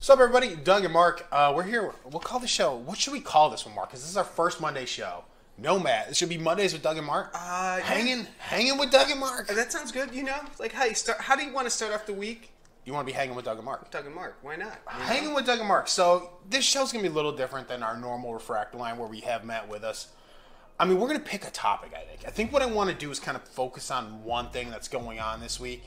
What's up, everybody? Doug and Mark. We're here. We'll call the show. What should we call this one, Mark? Because this is our first Monday show. No, Matt. It should be Mondays with Doug and Mark. Hanging with Doug and Mark. That sounds good. You know, like how you start. How do you want to start off the week? You want to be hanging with Doug and Mark? Doug and Mark. Why not? Hanging with Doug and Mark. So this show's gonna be a little different than our normal Refractor Line where we have Matt with us. I mean, we're gonna pick a topic. I think what I want to do is kind of focus on one thing that's going on this week,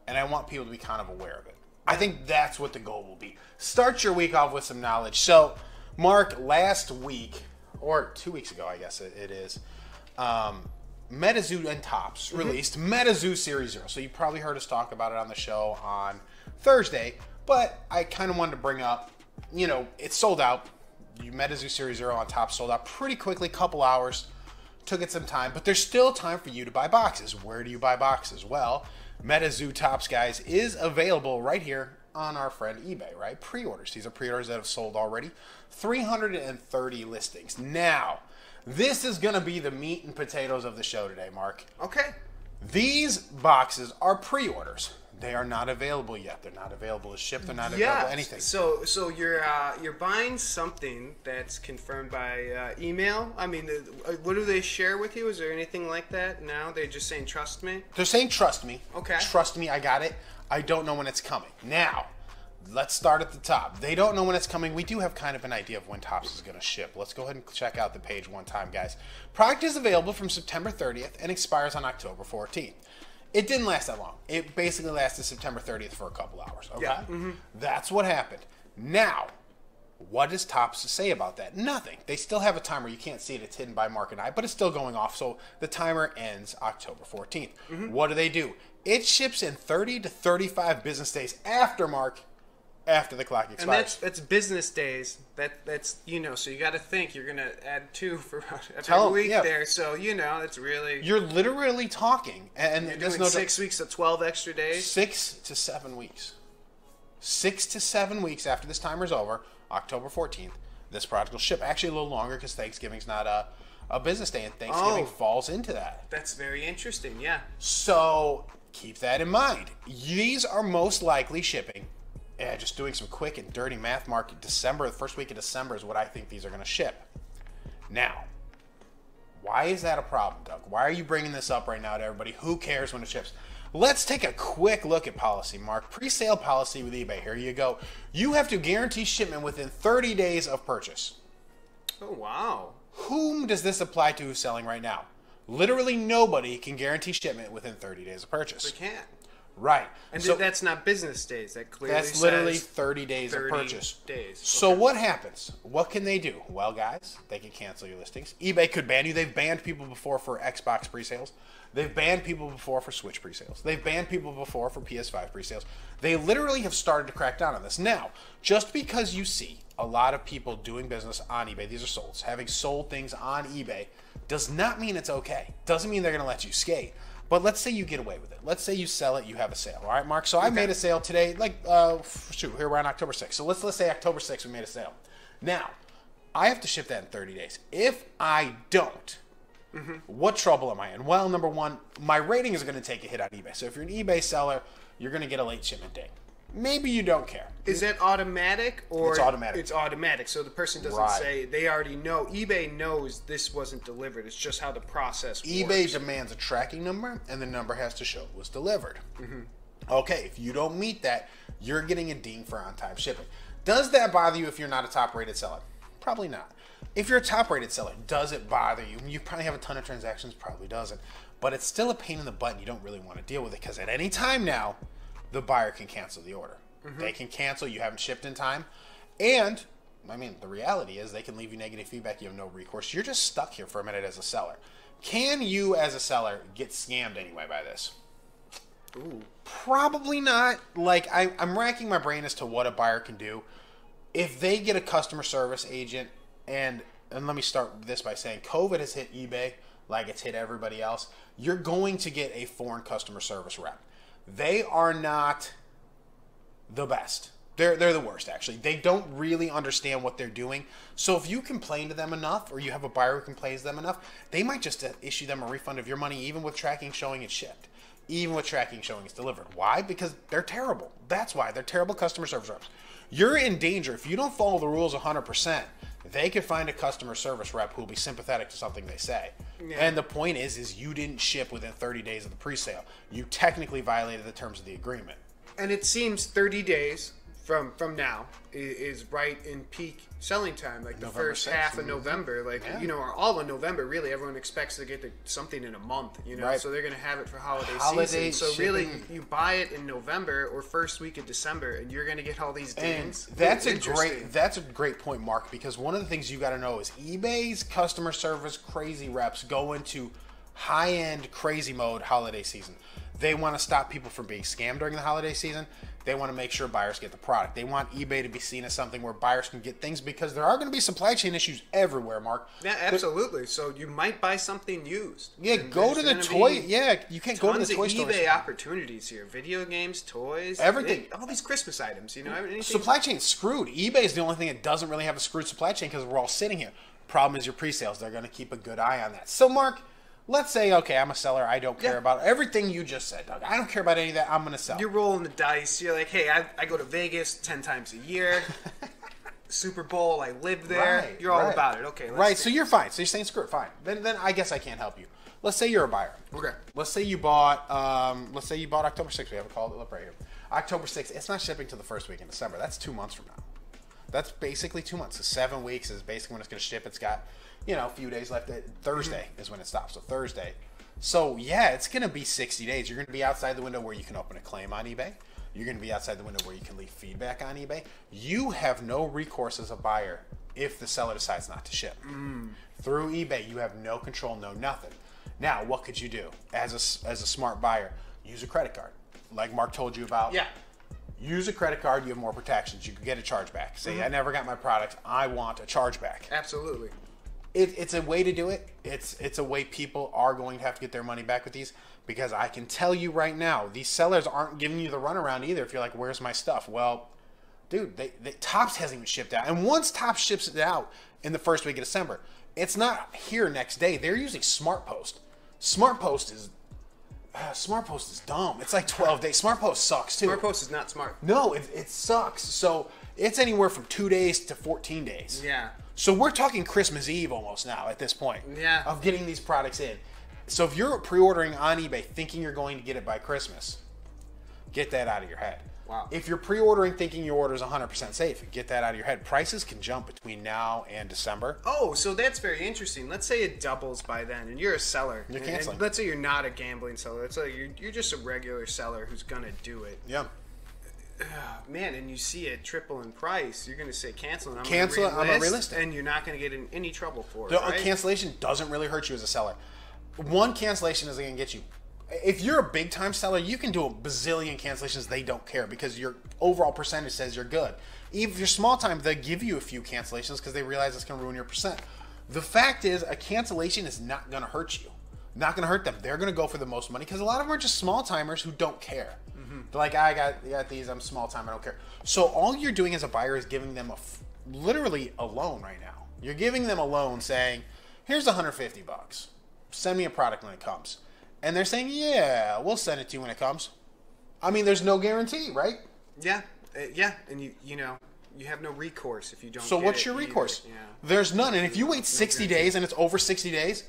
and I want people to be kind of aware of it. I think that's what the goal will be. Start your week off with some knowledge. So, Mark, last week, or 2 weeks ago, I guess it is, MetaZoo and Topps released MetaZoo Series 0. So you probably heard us talk about it on the show on Thursday, but I kind of wanted to bring up, you know, it's sold out. MetaZoo Series 0 on Topps sold out pretty quickly, couple hours. Took it some time, but there's still time for you to buy boxes. Where do you buy boxes? Well, MetaZoo Topps, guys, is available right here on our friend eBay, right? Pre-orders. These are pre-orders that have sold already. 330 listings. Now, this is going to be the meat and potatoes of the show today, Mark. Okay. These boxes are pre-orders. They are not available yet. They're not available to ship. They're not available anything. So you're buying something that's confirmed by email. I mean, what do they share with you? Is there anything like that? No, they're just saying trust me. They're saying trust me. Okay. Trust me, I got it. I don't know when it's coming. Now, let's start at the top. They don't know when it's coming. We do have kind of an idea of when Topps is going to ship. Let's go ahead and check out the page one time, guys. Product is available from September 30th and expires on October 14th. It didn't last that long. It basically lasted September 30th for a couple hours. Okay? Yeah. That's what happened. Now, what does Topps say about that? Nothing. They still have a timer. You can't see it. It's hidden by Mark and I, but it's still going off. So the timer ends October 14th. What do? It ships in 30 to 35 business days after the clock expires. And that's business days. That's you know. So you got to think you're gonna add 2 for every week there. So you know it's really you're literally talking, and you're doing 6 weeks of 12 extra days. 6 to 7 weeks. 6 to 7 weeks after this timer's over, October 14th, this product will ship. Actually, a little longer because Thanksgiving's not a business day, and Thanksgiving falls into that. That's very interesting. Yeah. So keep that in mind. These are most likely shipping. Yeah, just doing some quick and dirty math, Mark. December, the first week of December is what I think these are going to ship. Now, why is that a problem, Doug? Why are you bringing this up right now to everybody? Who cares when it ships? Let's take a quick look at policy, Mark. Pre-sale policy with eBay. Here you go. You have to guarantee shipment within 30 days of purchase. Oh, wow. Whom does this apply to who's selling right now? Literally nobody can guarantee shipment within 30 days of purchase. They can't. Right. And so that's not business days. That clearly that's literally 30 days of purchase. Days. So what happens? What can they do? Well, guys, they can cancel your listings. eBay could ban you. They've banned people before for Xbox pre-sales. They've banned people before for Switch pre-sales. They've banned people before for PS5 pre-sales. They literally have started to crack down on this. Now, just because you see a lot of people doing business on eBay, these are solds, having sold things on eBay, does not mean it's okay. Doesn't mean they're going to let you skate. But let's say you get away with it. Let's say you sell it, you have a sale. All right, Mark? So I made a sale today, like, here we're on October 6th. So let's say October 6th we made a sale. Now, I have to ship that in 30 days. If I don't, what trouble am I in? Well, number one, my rating is going to take a hit on eBay. So if you're an eBay seller, you're going to get a late shipment date. Maybe you don't care. Is that automatic or it's automatic? It's automatic. So the person doesn't say, they already know. eBay knows this wasn't delivered. It's just how the process works. eBay demands a tracking number, and the number has to show it was delivered. Okay, if you don't meet that, you're getting a ding for on-time shipping. Does that bother you if you're not a top-rated seller? Probably not. If you're a top-rated seller, does it bother you? You probably have a ton of transactions, probably doesn't. But it's still a pain in the butt, and you don't really want to deal with it, because at any time now, the buyer can cancel the order. They can cancel, you haven't shipped in time. And, I mean, the reality is they can leave you negative feedback, you have no recourse. You're just stuck here for a minute as a seller. Can you, as a seller, get scammed anyway by this? Ooh. Probably not. Like, I'm racking my brain as to what a buyer can do. If they get a customer service agent, and let me start this by saying COVID has hit eBay like it's hit everybody else, you're going to get a foreign customer service rep. They are not the best. They're the worst, actually. They don't really understand what they're doing. So if you complain to them enough, or you have a buyer who complains to them enough, they might just issue them a refund of your money, even with tracking showing it's shipped. Even with tracking showing it's delivered. Why? Because they're terrible. That's why. They're terrible customer service reps. You're in danger. If you don't follow the rules 100%, they could find a customer service rep who will be sympathetic to something they say. Yeah. And the point is you didn't ship within 30 days of the pre-sale. You technically violated the terms of the agreement. And it seems 30 days from now is right in peak selling time, like the first half of November, like you know, or all of November. Really, everyone expects to get something in a month, you know, so they're going to have it for holiday season. So shipping. Really, you buy it in November or first week of December, and you're going to get all these dings. That's a great point, Mark, because one of the things you got to know is eBay's customer service crazy reps go into high-end crazy mode holiday season. They want to stop people from being scammed during the holiday season. They want to make sure buyers get the product. They want eBay to be seen as something where buyers can get things because there are going to be supply chain issues everywhere, Mark. Yeah, absolutely. So you might buy something used. Yeah, go to the toy. Yeah, you can't go to the toy store. Tons of eBay opportunities here. Video games, toys, everything. All these Christmas items, you know. Anything. Supply chain's screwed. eBay is the only thing that doesn't really have a screwed supply chain because we're all sitting here. Problem is your pre-sales. They're going to keep a good eye on that. So, Mark, let's say, okay, I'm a seller. I don't care about everything you just said, Doug. I don't care about any of that. I'm going to sell. You're rolling the dice. You're like, hey, I go to Vegas 10 times a year. Super Bowl, I live there. Right, you're all about it. Okay. Right, so you're fine. So you're saying, screw it, fine. Then I guess I can't help you. Let's say you're a buyer. Okay. Let's say you bought October 6th. We have it called up right here. October 6th. It's not shipping till the first week in December. That's 2 months from now. That's basically 2 months. So 7 weeks is basically when it's going to ship. It's got, you know, a few days left. Thursday is when it stops. So Thursday. So, yeah, it's going to be 60 days. You're going to be outside the window where you can open a claim on eBay. You're going to be outside the window where you can leave feedback on eBay. You have no recourse as a buyer if the seller decides not to ship. Through eBay, you have no control, no nothing. Now, what could you do as a smart buyer? Use a credit card, like Mark told you about. Yeah. Use a credit card. You have more protections. You can get a chargeback. Say, I never got my product. I want a chargeback. Absolutely. It's a way to do it. It's a way people are going to have to get their money back with these, because I can tell you right now, these sellers aren't giving you the runaround either. If you're like, where's my stuff? Well, dude, Topps hasn't even shipped out. And once Topps ships it out in the first week of December, it's not here next day. They're using SmartPost. SmartPost is dumb. It's like 12 days. SmartPost sucks too. SmartPost is not smart. No, it sucks. So it's anywhere from 2 days to 14 days. Yeah. So we're talking Christmas Eve almost now at this point. Yeah. Of getting these products in. So if you're pre-ordering on eBay thinking you're going to get it by Christmas, get that out of your head. Wow. If you're pre-ordering thinking your order is 100% safe, get that out of your head. Prices can jump between now and December. Oh, so that's very interesting. Let's say it doubles by then, and you're a seller. You're canceling. And let's say you're not a gambling seller. Let's say you're just a regular seller who's going to do it. Yeah. Man, and you see it triple in price, you're going to say cancel it. Cancel it. I'm a realist. And you're not going to get in any trouble for it. The right? cancellation doesn't really hurt you as a seller. One cancellation is going to get you. If you're a big time seller, you can do a bazillion cancellations. They don't care because your overall percentage says you're good. Even if you're small time, they give you a few cancellations because they realize it's going to ruin your percent. The fact is, a cancellation is not going to hurt you. Not going to hurt them. They're going to go for the most money because a lot of them are just small timers who don't care. They're like, I got these. I'm small time. I don't care. So all you're doing as a buyer is giving them literally a loan right now. You're giving them a loan saying, here's $150. Send me a product when it comes. And they're saying, yeah, we'll send it to you when it comes. I mean, there's no guarantee, right? Yeah. Yeah. And you know, you have no recourse if you don't. So what's your recourse? Yeah. There's none. And if you wait 60 days and it's over 60 days,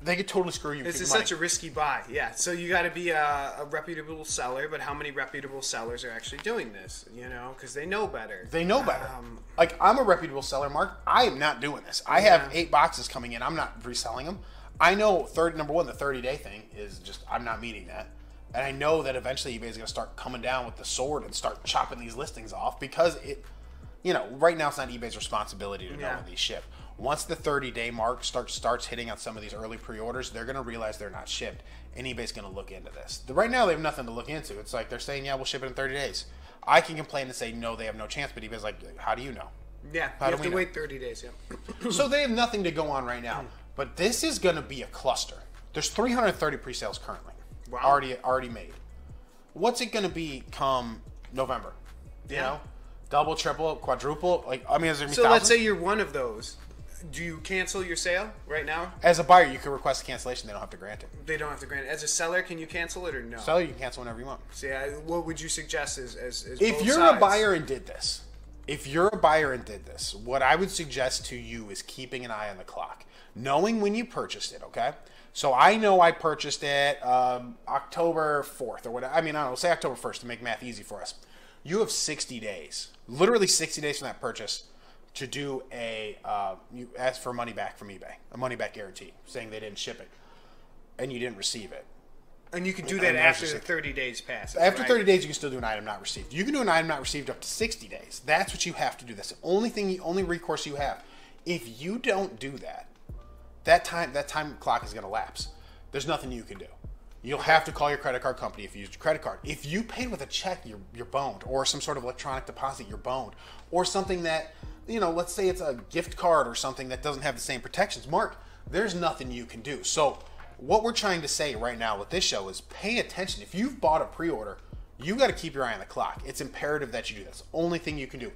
they could totally screw you. This is such a risky buy. Yeah. So you got to be a reputable seller, but how many reputable sellers are actually doing this? You know, because they know better. They know better. Like, I'm a reputable seller, Mark. I am not doing this. I have 8 boxes coming in. I'm not reselling them. I know, number one, the 30-day thing is just, I'm not meeting that. And I know that eventually eBay is going to start coming down with the sword and start chopping these listings off because it, you know, right now it's not eBay's responsibility to know when these ship. Once the 30-day mark starts hitting on some of these early pre-orders, they're going to realize they're not shipped, and eBay's going to look into this. Right now, they have nothing to look into. It's like they're saying, yeah, we'll ship it in 30 days. I can complain and say, no, they have no chance, but eBay's like, how do you know? Yeah, you have to wait 30 days, yeah. So they have nothing to go on right now. But this is going to be a cluster. There's 330 pre-sales currently, already made. What's it going to be come November? You know, double, triple, quadruple. Like, I mean, is there? So let's say you're one of those. Do you cancel your sale right now? As a buyer, you can request a cancellation. They don't have to grant it. They don't have to grant it. As a seller, can you cancel it or no? Seller, you can cancel whenever you want. So what would you suggest as if you're a buyer and did this, if you're a buyer and did this, what I would suggest to you is keeping an eye on the clock, knowing when you purchased it, okay? So I know I purchased it October 4th or whatever. I mean, I don't know, say October 1st to make math easy for us. You have 60 days, literally 60 days from that purchase to do you ask for money back from eBay, a money back guarantee, saying they didn't ship it and you didn't receive it. And you can do that after the 30 days passes. After right? 30 days, you can still do an item not received. You can do an item not received up to 60 days. That's what you have to do. That's the only recourse you have. If you don't do that, that time clock is going to lapse. There's nothing you can do. You'll have to call your credit card company if you used your credit card. If you paid with a check, you're boned, or some sort of electronic deposit, you're boned, or something that, let's say it's a gift card or something that doesn't have the same protections. Mark, there's nothing you can do. So what we're trying to say right now with this show is pay attention. If you've bought a pre-order, you got to keep your eye on the clock. It's imperative that you do that. It's the only thing you can do.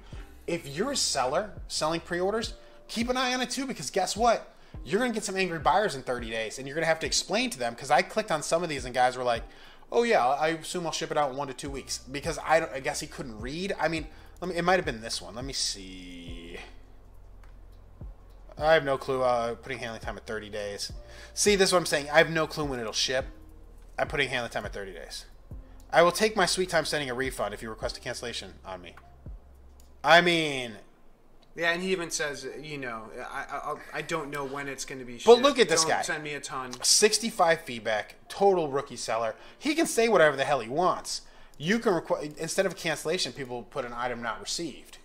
If you're a seller selling pre-orders, keep an eye on it too, because guess what? You're going to get some angry buyers in 30 days, and you're going to have to explain to them, because I clicked on some of these and guys were like, oh yeah, I assume I'll ship it out in 1 to 2 weeks, because I guess he couldn't read. I mean, it might have been this one. Let me see. I have no clue. Putting handling time at 30 days. See, this is what I'm saying. I have no clue when it'll ship. I'm putting handling time at 30 days. I will take my sweet time sending a refund if you request a cancellation on me. I mean... Yeah, and he even says, I don't know when it's going to be shipped. But look at this guy. Don't send me a ton. 65 feedback, total rookie seller. He can say whatever the hell he wants. You can instead of a cancellation, people put an item not received,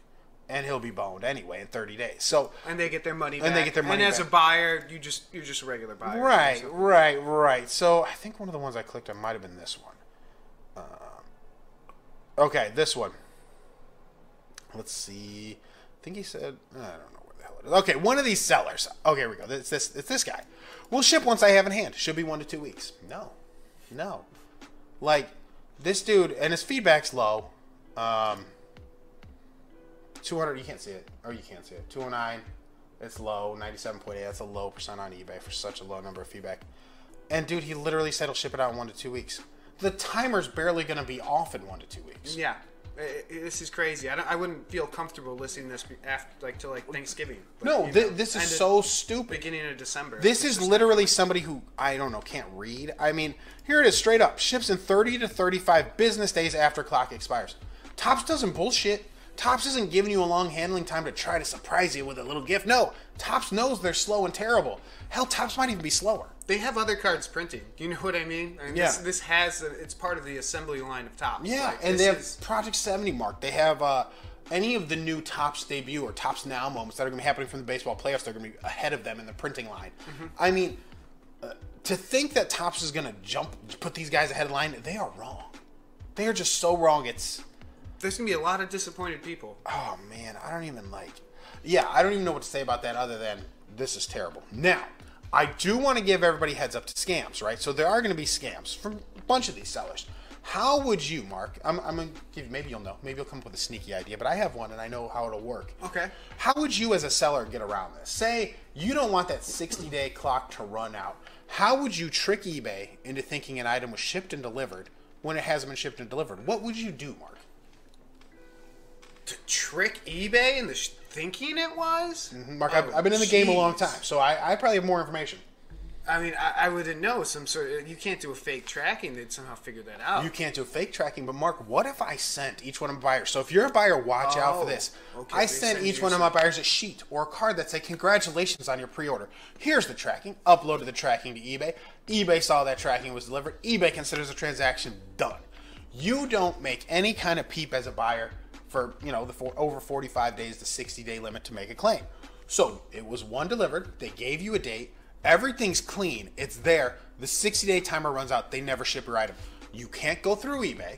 and he'll be boned anyway in 30 days. So and they get their money back. And as a buyer, you're just a regular buyer. Right. So I think one of the ones I clicked on might have been this one. Okay, this one. Let's see. I think he said, I don't know where the hell it is. Okay, one of these sellers. Okay, here we go. It's this guy. We'll ship once I have in hand. Should be 1 to 2 weeks. No. Like, this dude, and his feedback's low. 200, you can't see it. Or you can see it. 209, it's low. 97.8, that's a low percent on eBay for such a low number of feedback. And dude, he literally said he'll ship it out in 1 to 2 weeks. The timer's barely going to be off in 1 to 2 weeks. Yeah. This is crazy. I wouldn't feel comfortable listening to this after till Thanksgiving. But, this is so stupid. Beginning of December. This is literally somebody who, I don't know, can't read. I mean, here it is straight up. Ships in 30 to 35 business days after clock expires. Topps doesn't bullshit. Topps isn't giving you a long handling time to try to surprise you with a little gift. No, Topps knows they're slow and terrible. Hell, Topps might even be slower. They have other cards printing. You know what I mean? Yeah. This it's part of the assembly line of Topps. Yeah, and they have Project 70 Mark. They have any of the new Topps debut or Topps Now moments that are going to be happening from the baseball playoffs. They're going to be ahead of them in the printing line. Mm-hmm. I mean, to think that Topps is going to put these guys ahead of the line, they are wrong. They are just so wrong. There's going to be a lot of disappointed people. Oh, man. I don't even know what to say about that other than this is terrible. Now, I do want to give everybody heads up to scams, right? So there are going to be scams from a bunch of these sellers. How would you, Mark, I'm going to give you, maybe you'll know. Maybe you'll come up with a sneaky idea, but I have one and I know how it'll work. Okay. How would you as a seller get around this? Say you don't want that 60-day clock to run out. How would you trick eBay into thinking an item was shipped and delivered when it hasn't been shipped and delivered? What would you do, Mark? To trick eBay into thinking it was? Mm-hmm. Mark, I've been in the game a long time, so I probably have more information. I mean, I wouldn't know you can't do a fake tracking. They'd somehow figure that out. You can't do a fake tracking, but Mark, what if I sent each one of my buyers? So if you're a buyer, watch out for this. Okay, I sent each one of my buyers a sheet or a card that said, congratulations on your pre-order. Here's the tracking. Uploaded the tracking to eBay. eBay saw that tracking was delivered. eBay considers the transaction done. You don't make any kind of peep as a buyer for over 45 days, the 60-day limit to make a claim. So it was one delivered. They gave you a date. Everything's clean. It's there. The 60-day timer runs out. They never ship your item. You can't go through eBay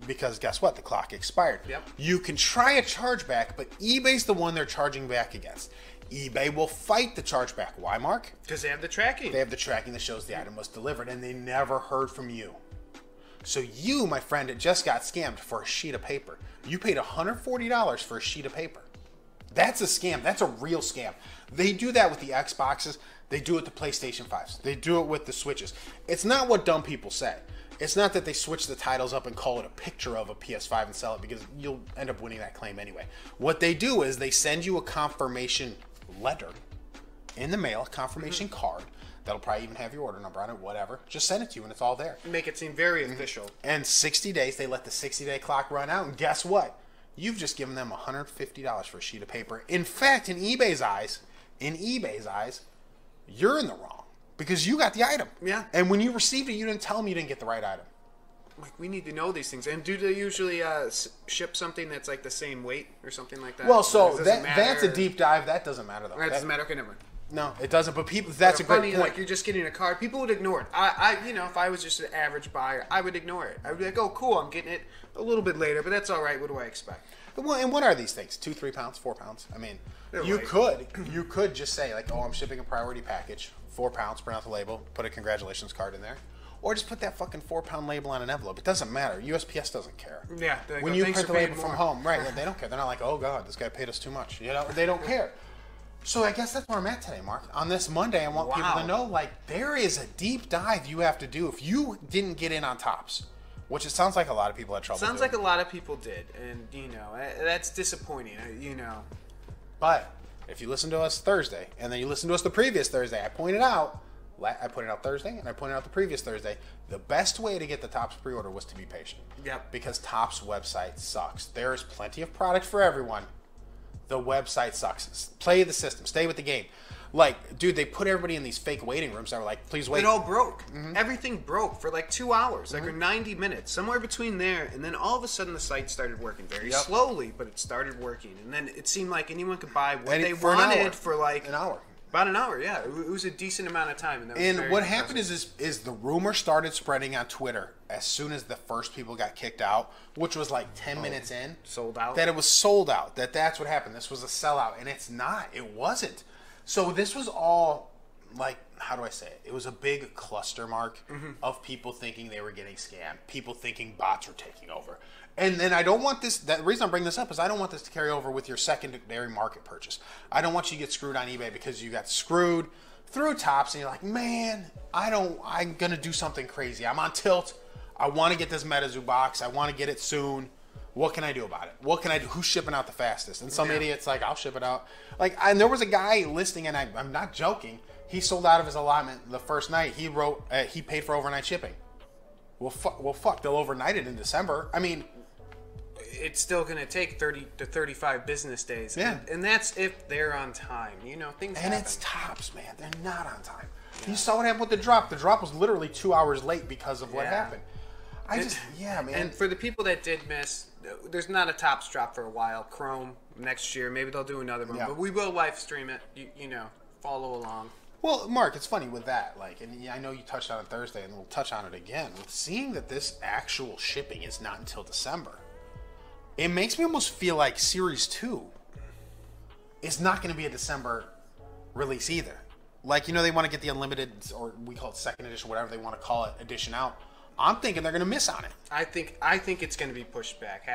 because guess what? The clock expired. Yep. You can try a chargeback, but eBay's the one they're charging back against. eBay will fight the chargeback. Why, Mark? Because they have the tracking. They have the tracking that shows the item was delivered, and they never heard from you. So you, my friend, just got scammed for a sheet of paper. You paid $140 for a sheet of paper. That's a scam. That's a real scam. They do that with the Xboxes. They do it with the PlayStation 5s. They do it with the Switches. It's not what dumb people say. It's not that they switch the titles up and call it a picture of a PS5 and sell it, because you'll end up winning that claim anyway. What they do is they send you a confirmation letter in the mail, a confirmation card. That'll probably even have your order number on it, whatever. Just send it to you and it's all there. Make it seem very official. And 60 days, they let the 60-day clock run out. And guess what? You've just given them $150 for a sheet of paper. In fact, in eBay's eyes, you're in the wrong because you got the item. Yeah. And when you received it, you didn't tell them you didn't get the right item. Like, we need to know these things. And do they usually ship something that's like the same weight or something like that? Well, so that's a deep dive. That doesn't matter, though. That doesn't matter. Okay, never mind. No, it doesn't. But people, that's a great point. Like, you're just getting a card. People would ignore it. If I was just an average buyer, I would ignore it. I would be like, oh, cool, I'm getting it a little bit later, but that's all right. What do I expect? Well, and what are these things? 2, 3 pounds, 4 pounds? I mean, you could just say, like, oh, I'm shipping a priority package, 4 pounds, print out the label, put a congratulations card in there. Or just put that fucking 4-pound label on an envelope. It doesn't matter. USPS doesn't care. Yeah. When you print the label from home, right? They don't care. They're not like, oh God, this guy paid us too much. You know, they don't care. So I guess that's where I'm at today, Mark. On this Monday, I want people to know, like, there is a deep dive you have to do if you didn't get in on Tops, which it sounds like a lot of people had trouble doing. Sounds like a lot of people did, and that's disappointing. But if you listen to us Thursday, and then you listen to us the previous Thursday, I pointed out Thursday, and I pointed out the previous Thursday, the best way to get the Tops pre-order was to be patient. Yep. Because Tops website sucks. There is plenty of product for everyone. The website sucks. Play the system. Stay with the game. Like, dude, they put everybody in these fake waiting rooms that were like, please wait. It all broke. Mm-hmm. Everything broke for like 2 hours, like or 90 minutes, somewhere between there. And then all of a sudden the site started working very slowly, but it started working. And then it seemed like anyone could buy what they wanted for like an hour. About an hour, yeah. It was a decent amount of time. And what happened is the rumor started spreading on Twitter as soon as the first people got kicked out, which was like 10 minutes in. Sold out? That it was sold out. That's what happened. This was a sellout. And it's not. It wasn't. So this was all, like, how do I say it? It was a big cluster mark of people thinking they were getting scammed. People thinking bots were taking over. And then I don't want this, the reason I'm bringing this up is I don't want this to carry over with your secondary market purchase. I don't want you to get screwed on eBay because you got screwed through Tops and you're like, man, I'm going to do something crazy. I'm on tilt. I want to get this MetaZoo box. I want to get it soon. What can I do about it? What can I do? Who's shipping out the fastest? And some idiot's like, I'll ship it out. Like, and there was a guy listing, and I'm not joking, he sold out of his allotment the first night. He wrote, he paid for overnight shipping. Well, fuck, they'll overnight it in December. I mean, it's still going to take 30 to 35 business days. Yeah. And that's if they're on time. Things happen. And it's Tops, man. They're not on time. Yeah. You saw what happened with the drop. The drop was literally 2 hours late because of what happened. Man. And for the people that did miss, there's not a Tops drop for a while. Chrome next year. Maybe they'll do another one. Yeah. But we will live stream it. Follow along. Well, Mark, it's funny with that. Like, and I know you touched on it Thursday, and we'll touch on it again. With seeing that this actual shipping is not until December, it makes me almost feel like Series 2 is not going to be a December release either. Like, they want to get the unlimited, or we call it second edition, whatever they want to call it, edition out. I'm thinking they're going to miss on it. I think it's going to be pushed back.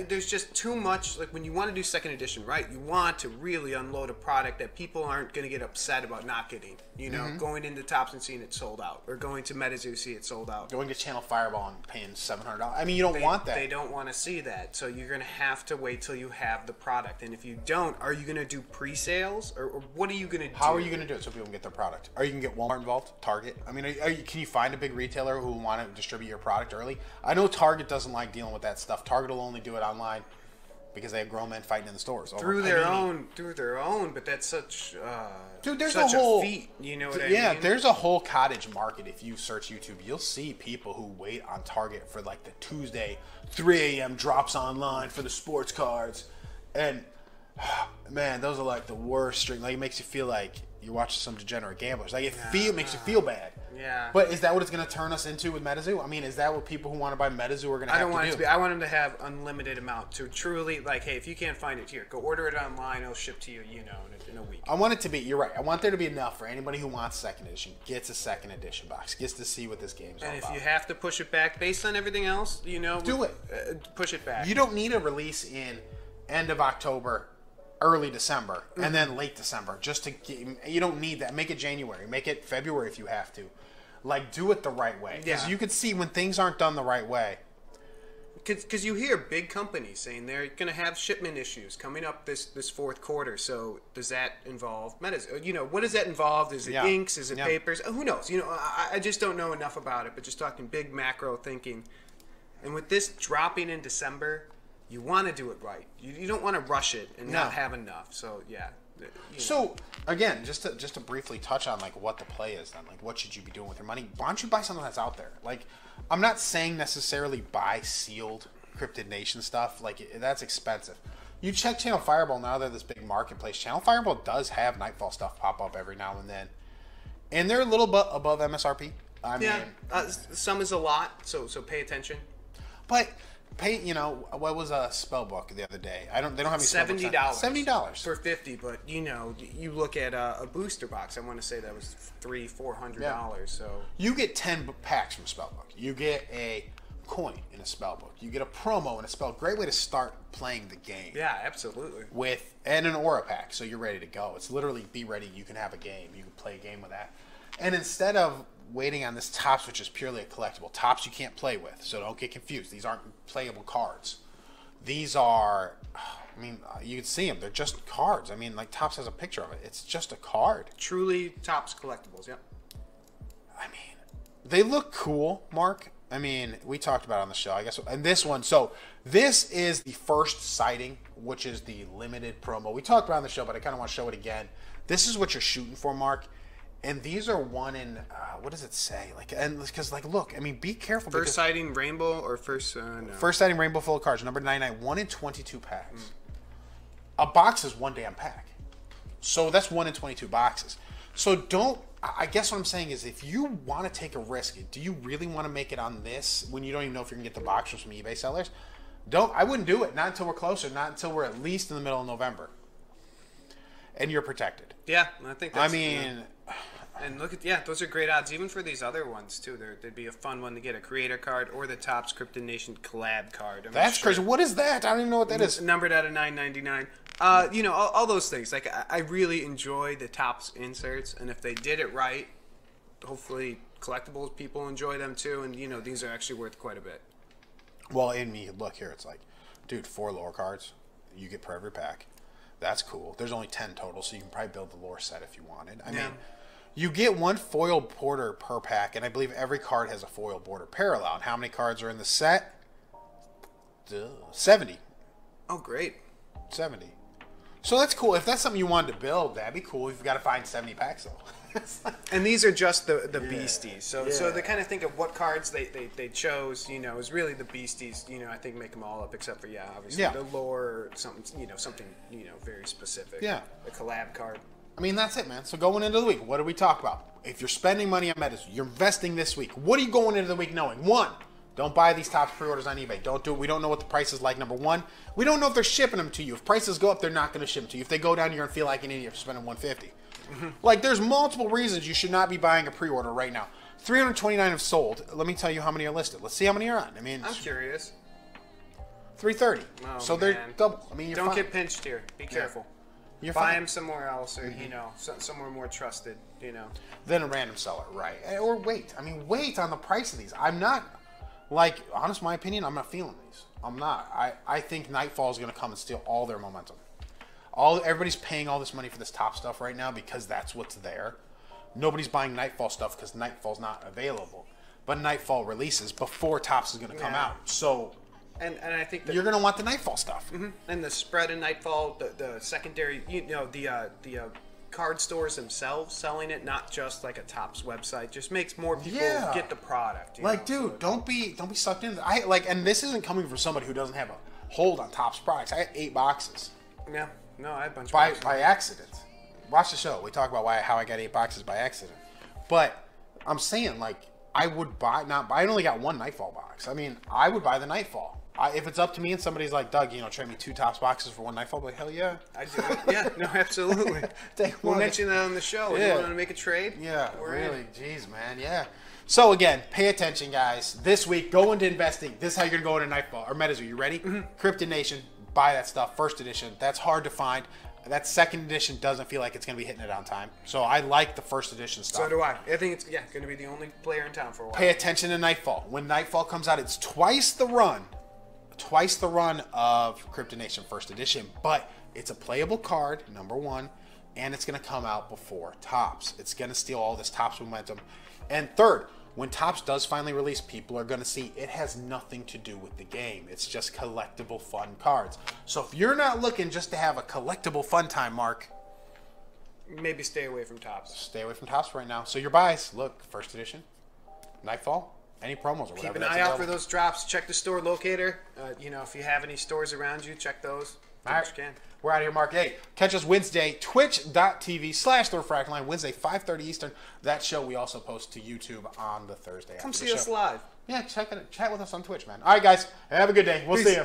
There's just too much. Like, when you want to do second edition, right? You want to really unload a product that people aren't going to get upset about not getting. Going into Tops and seeing it sold out, or going to MetaZoo see it sold out. Going to Channel Fireball and paying $700. I mean, you don't want that. They don't want to see that. So you're going to have to wait till you have the product. And if you don't, are you going to do pre-sales, or what are you going to do? How are you going to do it so people can get their product? Are you going to get Walmart involved? Target? I mean, can you find a big retailer who will want to distribute your product early? I know Target doesn't like dealing with that stuff. Target will only do it online because they have grown men fighting in the stores through their own. But that's such dude. There's such a whole feat. You know what I mean? There's a whole cottage market. If you search YouTube, you'll see people who wait on Target for like the Tuesday 3 a.m. drops online for the sports cards, and man, those are like the worst string. Like, it makes you feel like you're watching some degenerate gamblers. Like, it makes you feel bad. Yeah. But is that what it's going to turn us into with MetaZoo? I mean, is that what people who want to buy MetaZoo are going to have to do? I don't want it to be. I want them to have unlimited amount to truly, like, hey, if you can't find it here, go order it online. It'll ship to you, in a week. I want it to be, you're right. I want there to be enough for anybody who wants second edition, gets a second edition box, gets to see what this game's all about. And if you have to push it back based on everything else, do it. Push it back. You don't need a release in end of October, early December, and then late December. You don't need that. Make it January. Make it February if you have to. Like, do it the right way. Because you could see when things aren't done the right way. Because you hear big companies saying they're going to have shipment issues coming up this fourth quarter. So does that involve MetaZoo? What does that involve? Is it inks? Is it papers? Who knows? I just don't know enough about it. But just talking big macro thinking. And with this dropping in December, you want to do it right. You don't want to rush it and not have enough. So, yeah. So, again, just to briefly touch on, like, what the play is then. Like, what should you be doing with your money? Why don't you buy something that's out there? Like, I'm not saying necessarily buy sealed Cryptid Nation stuff. Like, that's expensive. You check Channel Fireball now, they're this big marketplace. Channel Fireball does have Nightfall stuff pop up every now and then. And they're a little bit above MSRP. I mean, some is a lot, so pay attention. But... what was a spell book the other day? They don't have any $70. $70 for 50, but you look at a booster box. I want to say that was $300-$400. So you get 10 packs from a spell book. You get a coin in a spell book. You get a promo in a spell. Great way to start playing the game. Yeah, absolutely. And an aura pack, so you're ready to go. It's literally be ready. You can have a game. You can play a game with that. And instead of waiting on this Tops, which is purely a collectible. Tops you can't play with, so don't get confused. These aren't playable cards. These are, you can see them. They're just cards. Like Tops has a picture of it. It's just a card. Truly Tops collectibles, yep. They look cool, Mark. We talked about it on the show, I guess. And this one, so this is the first sighting, which is the limited promo. We talked about it on the show, but I kind of want to show it again. This is what you're shooting for, Mark. And these are one in, what does it say? Look, be careful. First sighting rainbow or first, no. First sighting rainbow full of cards, number 99, 1 in 22 packs. A box is one damn pack. So that's 1 in 22 boxes. So I guess what I'm saying is if you want to take a risk, do you really want to make it on this when you don't even know if you're going to get the box from some eBay sellers? I wouldn't do it. Not until we're closer. Not until we're at least in the middle of November. And you're protected. Yeah, I think that's... And look at, those are great odds, even for these other ones, too. There'd be a fun one to get a creator card or the Tops Cryptid Nation collab card. That's crazy. What is that? I don't even know what that is. Numbered out of $9.99. All those things. Like, I really enjoy the Tops inserts, and if they did it right, hopefully collectibles people enjoy them, too, and, these are actually worth quite a bit. Well, look here, it's like, dude, 4 lore cards you get per every pack. That's cool. There's only 10 total, so you can probably build the lore set if you wanted. You get 1 foil border per pack, and I believe every card has a foil border parallel. And how many cards are in the set? 70. Oh, great. 70. So that's cool. If that's something you wanted to build, that'd be cool. You've got to find 70 packs, though. And these are just the beasties. So they kind of think of what cards they chose, is really the beasties, I think make them all up except for, obviously the lore or something, very specific. Yeah. A collab card. That's it, man. So going into the week, what do we talk about? If you're spending money on MetaZoo, you're investing this week. What are you going into the week knowing? 1, don't buy these Tops pre-orders on eBay. Don't do it. We don't know what the price is like, number 1. We don't know if they're shipping them to you. If prices go up, they're not going to ship them to you. If they go down, you're going to feel like an idiot for spending $150. Like, there's multiple reasons you should not be buying a pre-order right now. 329 have sold. Let me tell you how many are listed. Let's see how many are on. I'm curious. 330. Oh, so they're double. You're don't fine. Get pinched here. Be careful. You're Buy fine. them somewhere else, or somewhere more trusted. Than a random seller, right? Or wait. Wait on the price of these. I'm not, honest my opinion, I'm not feeling these. I'm not. I think Nightfall is going to come and steal all their momentum. Everybody's paying all this money for this top stuff right now because that's what's there. Nobody's buying Nightfall stuff because Nightfall's not available. But Nightfall releases before Tops is going to come out. So. And I think you're going to want the Nightfall stuff. And the spread in Nightfall, the secondary, the card stores themselves selling it, not just like a Tops website, just makes more people get the product. Dude, don't be sucked into that. And this isn't coming from somebody who doesn't have a hold on Tops products. I had 8 boxes. Yeah, no, I had a bunch of boxes. By accident. Watch the show. We talk about how I got 8 boxes by accident. But I'm saying, I would buy, I only got 1 Nightfall box. I would buy the Nightfall. If it's up to me and somebody's like, Doug, trade me 2 Tops boxes for 1 Nightfall, I'll be like, hell yeah. I do it. Yeah, no, absolutely. We'll mention that on the show. Yeah. You want to make a trade? Yeah, really. Jeez, man, yeah. So, again, pay attention, guys. This week, go into investing. This is how you're going to go into Nightfall. Or MetaZoo, you ready? Cryptid Nation, buy that stuff. First edition. That's hard to find. that second edition doesn't feel like it's going to be hitting it on time. So I like the first edition stuff. So do I. I think it's going to be the only player in town for a while. Pay attention to Nightfall. When Nightfall comes out, it's twice the run of Crypto Nation first edition, but it's a playable card, number one, and it's going to come out before Topps. It's going to steal all this Topps momentum. And third, when Topps does finally release, people are going to see it has nothing to do with the game. It's just collectible fun cards. So if you're not looking just to have a collectible fun time, Mark, maybe stay away from Topps. Stay away from Topps right now. So your buys, look, first edition, Nightfall, any promos or whatever. Keep an eye out for those drops. Check the store locator. If you have any stores around you, check those. All right. We're out of here, Mark. Hey, catch us Wednesday, twitch.tv/TheRefractorLine, Wednesday, 5:30 Eastern. That show we also post to YouTube on the Thursday. Come see us live. Yeah, chat with us on Twitch, man. All right, guys. Have a good day. We'll see you.